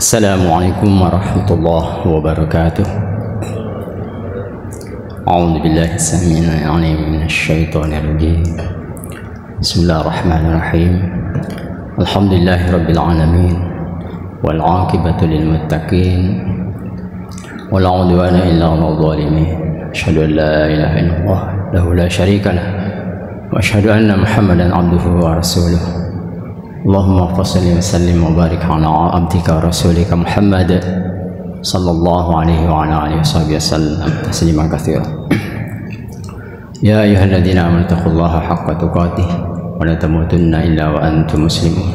Assalamualaikum warahmatullahi wabarakatuh. A'udzu billahi as-sami'il 'alim minasy syaithanir rajim. Bismillahirrahmanirrahim. Alhamdulillahirabbil alamin wal 'aqibatu lil muttaqin wala 'udwana illa 'alal zalimin. Asyhadu an la ilaha illallah lahu la syarika lah wa asyhadu anna Muhammadan 'abduhu wa rasuluh. Allahumma salli wa sallim wa barik ala abdika wa rasulika Muhammad sallallahu alaihi wa ala alihi wasallam tasliman katsira. Ya ayyuhalladzina amanu taqullaha haqqa tuqatih wa la tamutunna illa wa antum muslimun.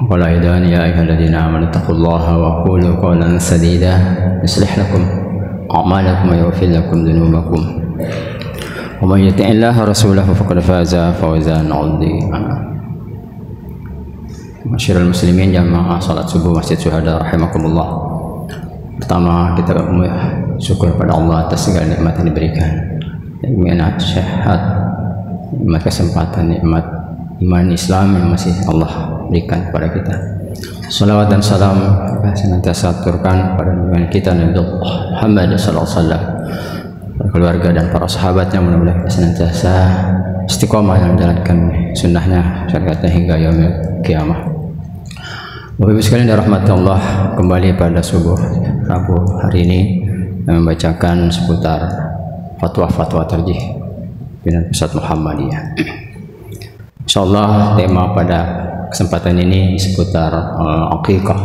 Wa la ilaha ya ayyuhalladzina amanu taqullaha wa qulu qawlan sadida yuslih lakum a'malakum wa yaghfir lakum dhunubakum. Wa may yuti'illaha rasulahu faqad faza fawzan 'azima. Masyarul muslimin jamaah salat subuh Masjid Syuhada rahimakumullah. Pertama kita syukur pada Allah atas segala nikmat yang diberikan, nikmat sehat, nikmat kesempatan, nikmat iman Islam yang masih Allah berikan kepada kita. Salawat dan salam senantiasa aturkan pada junjungan kita Nabi Muhammad sallallahu alaihi wasallam, keluarga dan para sahabatnya, mudah-mudahan senantiasa istiqomah dalam menjalankan sunnahnya syariatnya hingga yaumil kiamah. Bapak Ibu sekalian dirahmati Allah, kembali pada subuh Rabu hari ini membacakan seputar fatwa-fatwa tarjih Pimpinan Pusat Muhammadiyah. Insyaallah tema pada kesempatan ini seputar akikah.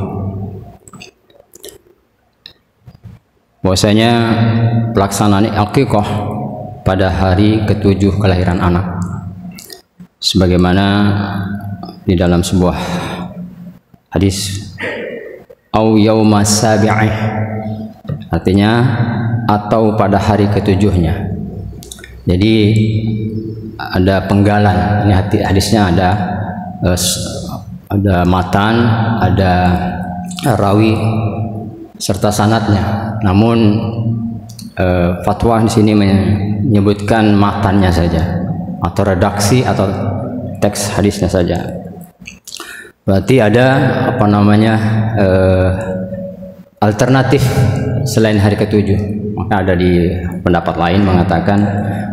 Bahwasanya pelaksanaan akikah pada hari ke-7 kelahiran anak, sebagaimana di dalam sebuah hadis au yauma sabi'ih, artinya atau pada hari ke-7-nya. Jadi ada penggalan, ini hadisnya ada matan, ada rawi serta sanadnya. Namun fatwa di sini menyebutkan matannya saja atau redaksi atau teks hadisnya saja. Berarti ada alternatif selain hari ke-7. Maka ada di pendapat lain mengatakan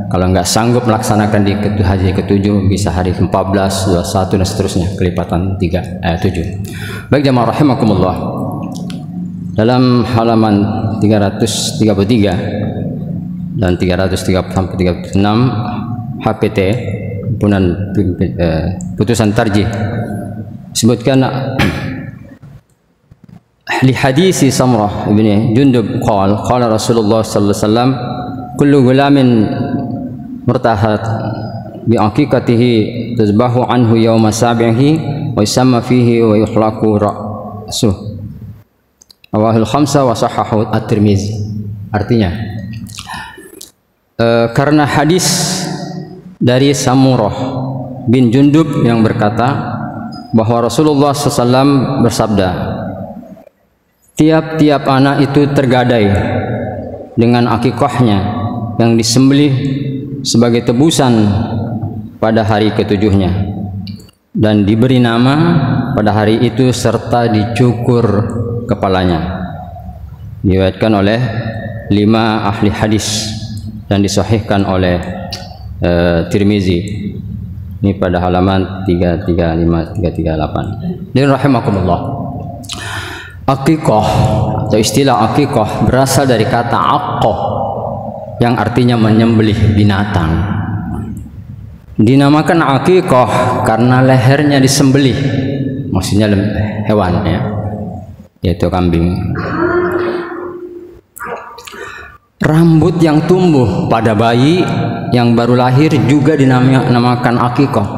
kalau nggak sanggup melaksanakan di hari ke-7 bisa hari ke-14, 21 dan seterusnya, kelipatan 7. Baik jamaah rahimakumullah, dalam halaman 333 dan 336 HPT putusan tarjih sebutkan li hadisi Samrah bin Jundub qala Rasulullah sallallahu alaihi wasallam kullu gulamin murtahat bi aqiqatihi tuzbahu anhu yawma sabihi wa yusamma fihi wa yuhlaqu ra'suh. Rawahul khamsa wa sahahu at-Tirmizi. Artinya karena hadis dari Samurah bin Jundub yang berkata bahwa Rasulullah SAW bersabda, tiap-tiap anak itu tergadai dengan akikahnya yang disembelih sebagai tebusan pada hari ke-7-nya dan diberi nama pada hari itu serta dicukur kepalanya. Diriwayatkan oleh 5 ahli hadis dan disahihkan oleh Tirmizi. Ini pada halaman 335 338. Dan rahimakumullah, akikah atau istilah akikah berasal dari kata aqqa yang artinya menyembelih binatang. Dinamakan akikah karena lehernya disembelih, maksudnya hewan ya, yaitu kambing. Rambut yang tumbuh pada bayi yang baru lahir juga dinamakan akikah,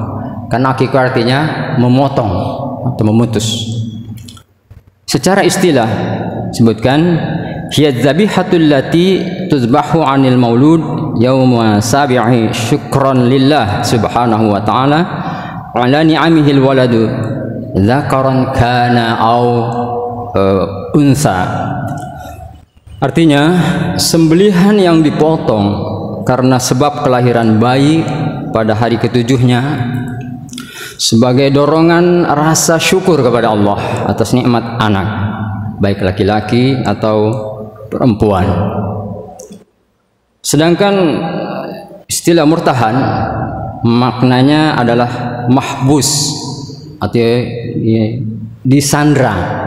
karena akikah artinya memotong atau memutus. Secara istilah sebutkan hiya dzabihatul lati tuzbahu 'anil maulud yauma sabi'i syukran lillah subhanahu wa ta'ala ala ni'amihil waladu dzakaran kana au unsa. Artinya sembelihan yang dipotong karena sebab kelahiran bayi pada hari ke-7-nya sebagai dorongan rasa syukur kepada Allah atas nikmat anak, baik laki-laki atau perempuan. Sedangkan istilah murtahan maknanya adalah mahbus atau disandra.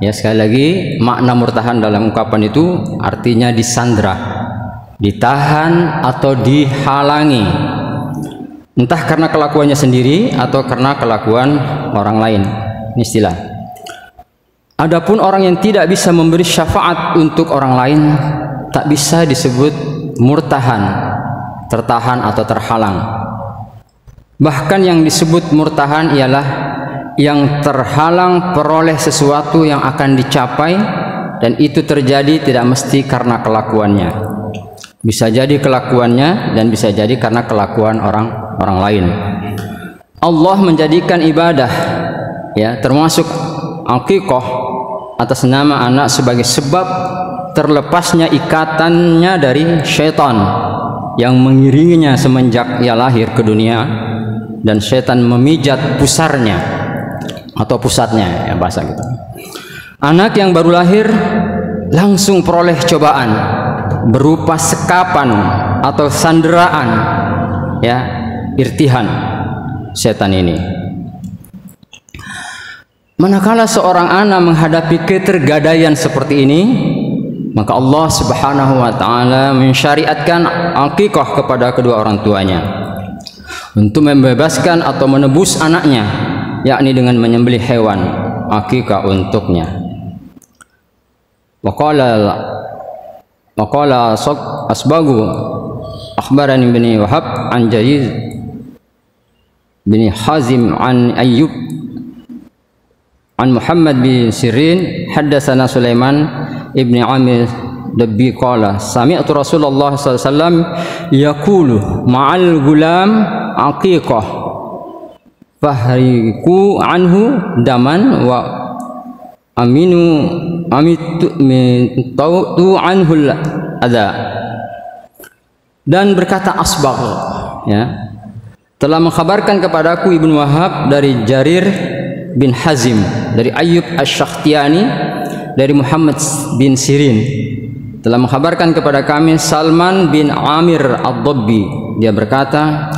Ya, sekali lagi makna murtahan dalam ungkapan itu artinya disandra, ditahan atau dihalangi, entah karena kelakuannya sendiri atau karena kelakuan orang lain. Ini istilah. Adapun orang yang tidak bisa memberi syafaat untuk orang lain tak bisa disebut murtahan, tertahan atau terhalang. Bahkan yang disebut murtahan ialah yang terhalang peroleh sesuatu yang akan dicapai, dan itu terjadi tidak mesti karena kelakuannya. Bisa jadi kelakuannya dan bisa jadi karena kelakuan orang lain. Allah menjadikan ibadah, ya, termasuk akikah atas nama anak sebagai sebab terlepasnya ikatannya dari syaitan yang mengiringinya semenjak ia lahir ke dunia, dan syaitan memijat pusarnya atau pusatnya, ya, bahasa gitu. Anak yang baru lahir langsung peroleh cobaan berupa sekapan atau sanderaan, ya, irtihan setan ini. Manakala seorang anak menghadapi ketergadaian seperti ini, maka Allah Subhanahu wa taala mensyariatkan akikah kepada kedua orang tuanya untuk membebaskan atau menebus anaknya, yakni dengan menyembelih hewan akikah untuknya. Waqala Asbagu akhbarani bin Wahab an Jayiz bin Hazim an Ayyub an Muhammad bin Sirin haddatsana Sulaiman ibni Amir Dabbi qala sami'tu Rasulullah sallallahu alaihi wasallam yaqulu ma'al gulam aqiqah fahriku anhu daman wa amitu anhu ada. Dan berkata Asbagh, ya, telah mengkhabarkan kepadaku Ibnu Wahab dari Jarir bin Hazim, dari Ayyub Asy-Syakhtiyani, dari Muhammad bin Sirin, telah mengkhabarkan kepada kami Salman bin Amir Ad-Dabbi. Dia berkata,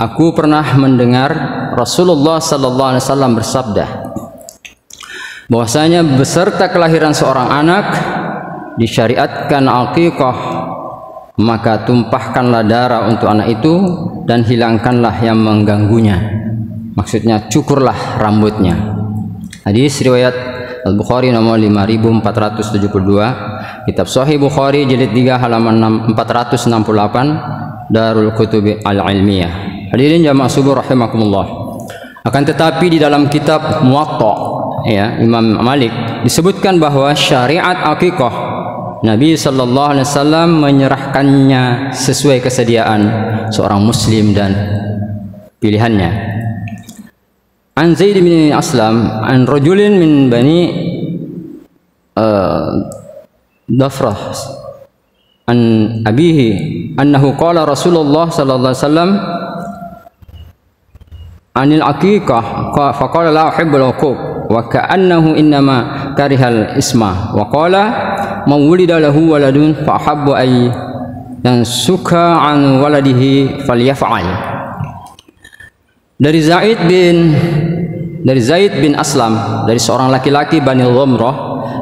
aku pernah mendengar Rasulullah sallallahu alaihi wasallam bersabda bahwasanya beserta kelahiran seorang anak disyariatkan akikah, maka tumpahkanlah darah untuk anak itu dan hilangkanlah yang mengganggunya. Maksudnya cukurlah rambutnya. Hadis riwayat Al-Bukhari nomor 5472, kitab Sahih Bukhari jilid 3 halaman 468, Darul Kutubi Al-Ilmiyah. Hadirin jamaah subuh rahimakumullah. Akan tetapi di dalam kitab Muwatta, ya, Imam Malik disebutkan bahwa syariat akikah Nabi sallallahu alaihi wasallam menyerahkannya sesuai kesediaan seorang muslim dan pilihannya. An Zaid bin Aslam an rajulin min bani Dafrah an abihi annahu qala Rasulullah sallallahu alaihi wasallam anil aqiqah faqala la uhibbul uquq wa ka'annahu innama karihal isma wa qala man wulida lahu waladun fa habbu ay yansuka an waladihi falyaf'al. Dari Zaid bin Aslam, dari seorang laki-laki Bani Dhamrah,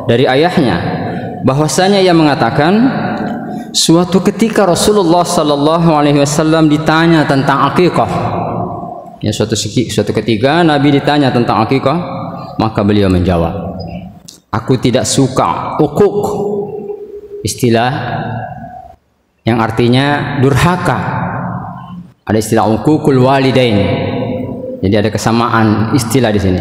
dari ayahnya, bahwasanya ia mengatakan suatu ketika Rasulullah sallallahu alaihi wasallam ditanya tentang akikah. Ya, suatu ketika Nabi ditanya tentang akikah, maka beliau menjawab, aku tidak suka uquq, istilah yang artinya durhaka. Ada istilah uququl walidain. Jadi ada kesamaan istilah di sini.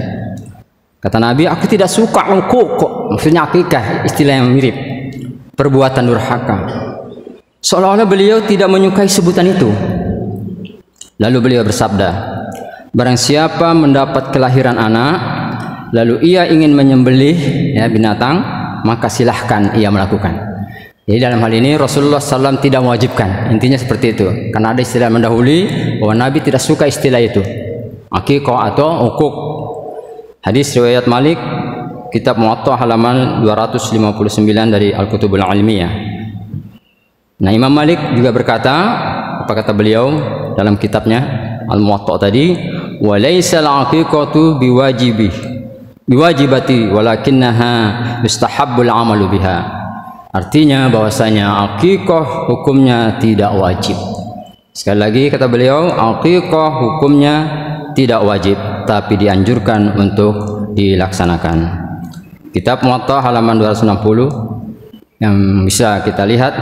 Kata Nabi, aku tidak suka uquq, maksudnya akikah, istilah yang mirip, perbuatan durhaka. Seolah-olah beliau tidak menyukai sebutan itu. Lalu beliau bersabda, barang siapa mendapat kelahiran anak lalu ia ingin menyembelih, ya, binatang, maka silahkan ia melakukan. Jadi dalam hal ini Rasulullah SAW tidak mewajibkan, intinya seperti itu, karena ada istilah mendahului bahwa Nabi tidak suka istilah itu. akikah atau ukuk. Hadis riwayat Malik, kitab Muwatta halaman 259 dari Al-Kutubul Ilmiyah. Nah, Imam Malik juga berkata, apa kata beliau dalam kitabnya Al-Muwatta tadi, wa laysal aqiqatu biwajibati walakinnaha yustahabbul amalu biha. Artinya bahwasanya akikah hukumnya tidak wajib. Sekali lagi kata beliau, akikah hukumnya tidak wajib, tapi dianjurkan untuk dilaksanakan. Kitab Muwatta halaman 260 yang bisa kita lihat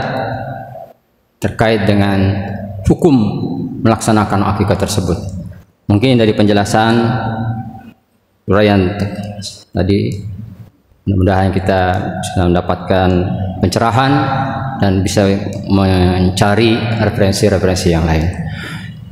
terkait dengan hukum melaksanakan akikah tersebut. Mungkin dari penjelasan uraian tadi, mudah-mudahan kita sudah mendapatkan pencerahan dan bisa mencari referensi-referensi yang lain.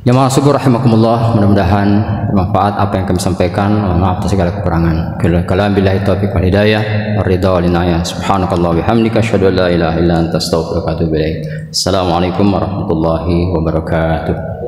Jamaah syukur rahimakumullah, mudah-mudahan bermanfaat apa yang kami sampaikan. Maaf atas segala kekurangan. Kalam billahi taufiq wal hidayah, ar-ridha wal inayah. Subhanakallah bihamdika asyhadu an la ilaha illa anta astaghfiruka wa atubu ilaik. Assalamualaikum warahmatullahi wabarakatuh.